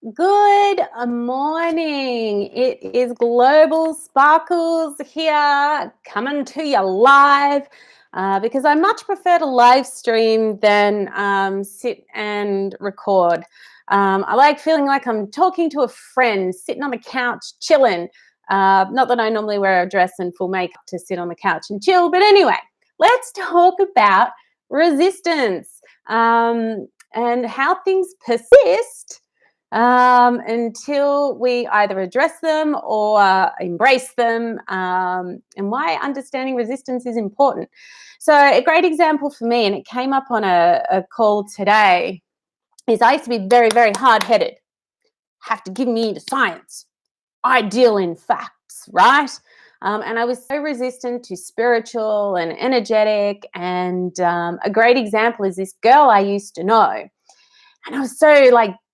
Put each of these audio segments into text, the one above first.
Good morning. It is Global Sparkles here, coming to you live because I much prefer to live stream than sit and record. I like feeling like I'm talking to a friend, sitting on the couch, chilling. Not that I normally wear a dress and full makeup to sit on the couch and chill, but anyway, let's talk about resistance and how things persist until we either address them or embrace them, and why understanding resistance is important. So, a great example for me, and it came up on a call today, is I used to be very, very hard headed, have to give me the science, I deal in facts, right? And I was so resistant to spiritual and energetic. And a great example is this girl I used to know. And I was so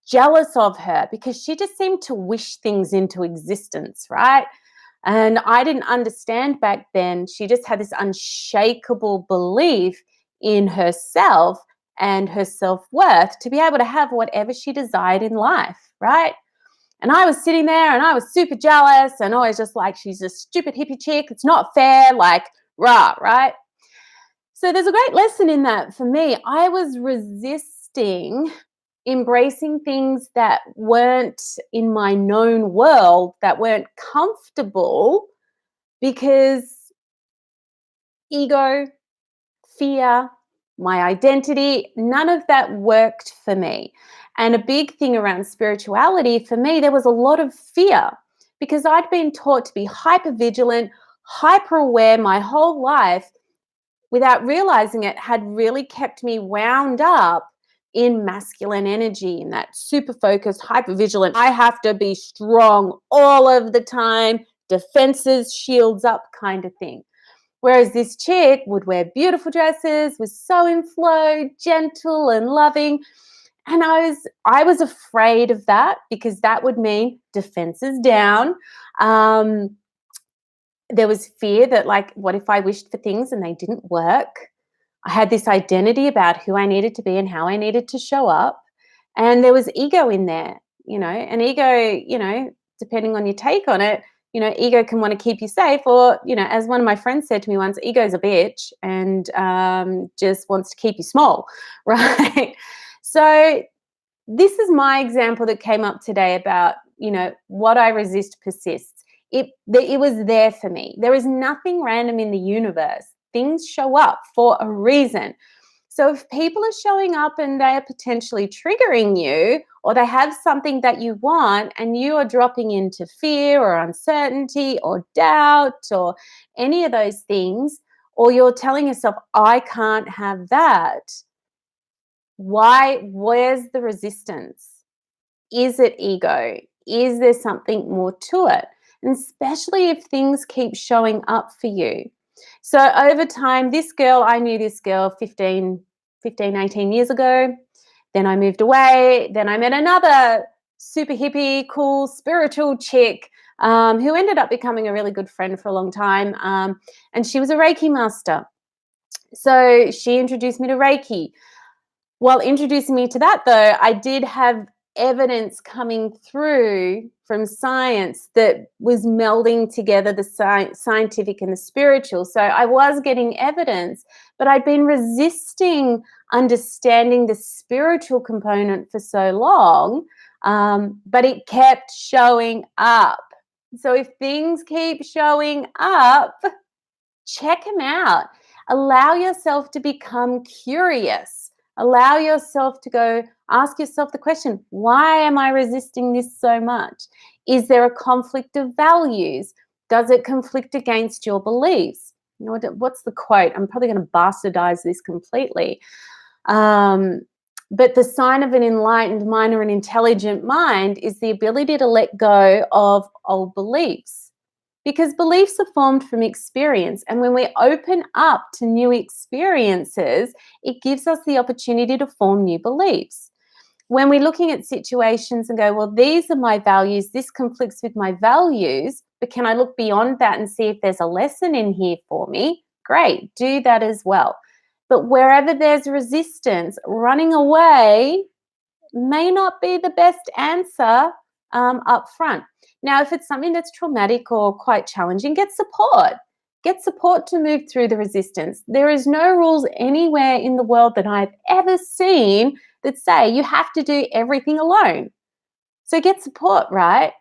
jealous of her because she just seemed to wish things into existence, right? And I didn't understand back then. She just had this unshakable belief in herself and her self-worth to be able to have whatever she desired in life, right? And I was sitting there and I was super jealous and always just like, she's a stupid hippie chick. It's not fair, rah, right? So there's a great lesson in that for me. I was resisting embracing things that weren't in my known world, that weren't comfortable, because ego, fear, my identity, none of that worked for me. And a big thing around spirituality for me, there was a lot of fear because I'd been taught to be hyper vigilant, hyper aware my whole life without realizing it had really kept me wound up in masculine energy, in that super focused, hyper vigilant, I have to be strong all of the time, defenses, shields up kind of thing. Whereas this chick would wear beautiful dresses, was so in flow, gentle and loving. And I was afraid of that because that would mean defenses down. There was fear that, what if I wished for things and they didn't work? I had this identity about who I needed to be and how I needed to show up. And there was ego in there, and ego, depending on your take on it, ego can want to keep you safe, or, as one of my friends said to me once, ego's a bitch and just wants to keep you small, right? So this is my example that came up today about, what I resist persists. It was there for me. There is nothing random in the universe. Things show up for a reason. So if people are showing up and they are potentially triggering you, or they have something that you want and you are dropping into fear or uncertainty or doubt or any of those things, or you're telling yourself, I can't have that, where's the resistance? Is it ego? Is there something more to it? And especially if things keep showing up for you. So over time, I knew this girl 18 years ago. Then I moved away. Then I met another super hippie, cool, spiritual chick who ended up becoming a really good friend for a long time. And she was a Reiki master. So she introduced me to Reiki. While introducing me to that, though, I did have evidence coming through from science that was melding together the scientific and the spiritual. So I was getting evidence, but I'd been resisting understanding the spiritual component for so long, but it kept showing up. So if things keep showing up, check them out. Allow yourself to become curious. Allow yourself to go ask yourself the question, why am I resisting this so much? Is there a conflict of values? Does it conflict against your beliefs? What's the quote? I'm probably going to bastardize this completely. But the sign of an enlightened mind or an intelligent mind is the ability to let go of old beliefs. Because beliefs are formed from experience. And when we open up to new experiences, it gives us the opportunity to form new beliefs. When we're looking at situations and go, well, these are my values, this conflicts with my values, but can I look beyond that and see if there's a lesson in here for me? Great, do that as well. But wherever there's resistance, running away may not be the best answer up front. Now, if it's something that's traumatic or quite challenging, get support. Get support to move through the resistance. There is no rules anywhere in the world that I've ever seen that say you have to do everything alone. So get support, right?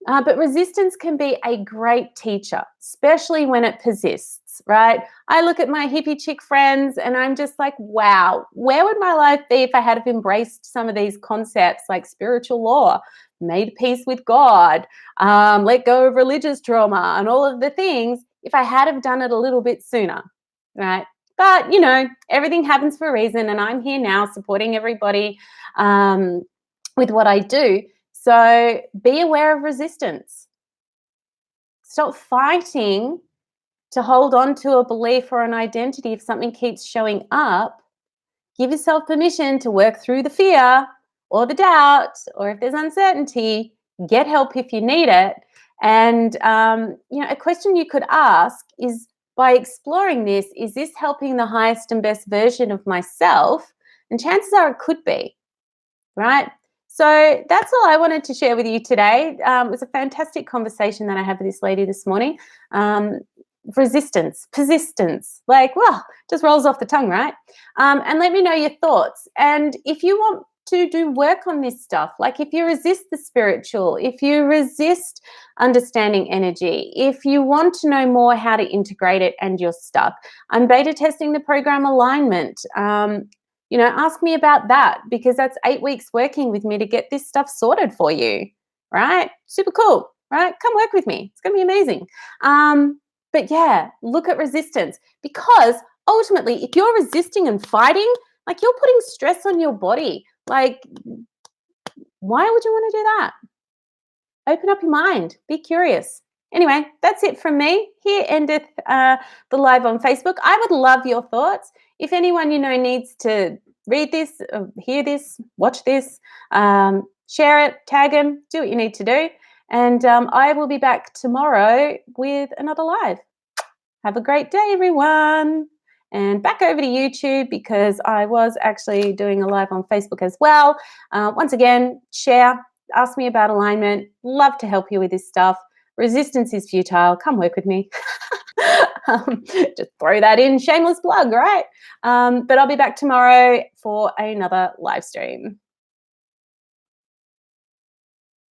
But resistance can be a great teacher, especially when it persists, right? I look at my hippie chick friends and I'm just like, wow, where would my life be if I had have embraced some of these concepts like spiritual law, made peace with God, let go of religious trauma, and all of the things if I had have done it a little bit sooner, right? But, everything happens for a reason, and I'm here now supporting everybody with what I do. So be aware of resistance. Stop fighting to hold on to a belief or an identity if something keeps showing up. Give yourself permission to work through the fear or the doubt, or if there's uncertainty, get help if you need it. And, a question you could ask is, by exploring this, is this helping the highest and best version of myself? And chances are it could be, right? So that's all I wanted to share with you today. It was a fantastic conversation that I had with this lady this morning. Resistance, persistence, just rolls off the tongue, right? And let me know your thoughts. And if you want to do work on this stuff, like if you resist the spiritual, if you resist understanding energy, if you want to know more how to integrate it and you're stuck, I'm beta testing the program Alignment. Ask me about that, because that's 8 weeks working with me to get this stuff sorted for you, right? Super cool, right? Come work with me. It's going to be amazing. But yeah, look at resistance, because ultimately, if you're resisting and fighting, you're putting stress on your body. Why would you want to do that? Open up your mind. Be curious. Anyway, that's it from me. Here endeth the live on Facebook. I would love your thoughts. If anyone needs to read this, hear this, watch this, share it, tag them, do what you need to do. And I will be back tomorrow with another live. Have a great day, everyone. And back over to YouTube, because I was actually doing a live on Facebook as well. Once again, share, ask me about alignment. Love to help you with this stuff. Resistance is futile. Come work with me. Just throw that in. Shameless plug, right? But I'll be back tomorrow for another live stream.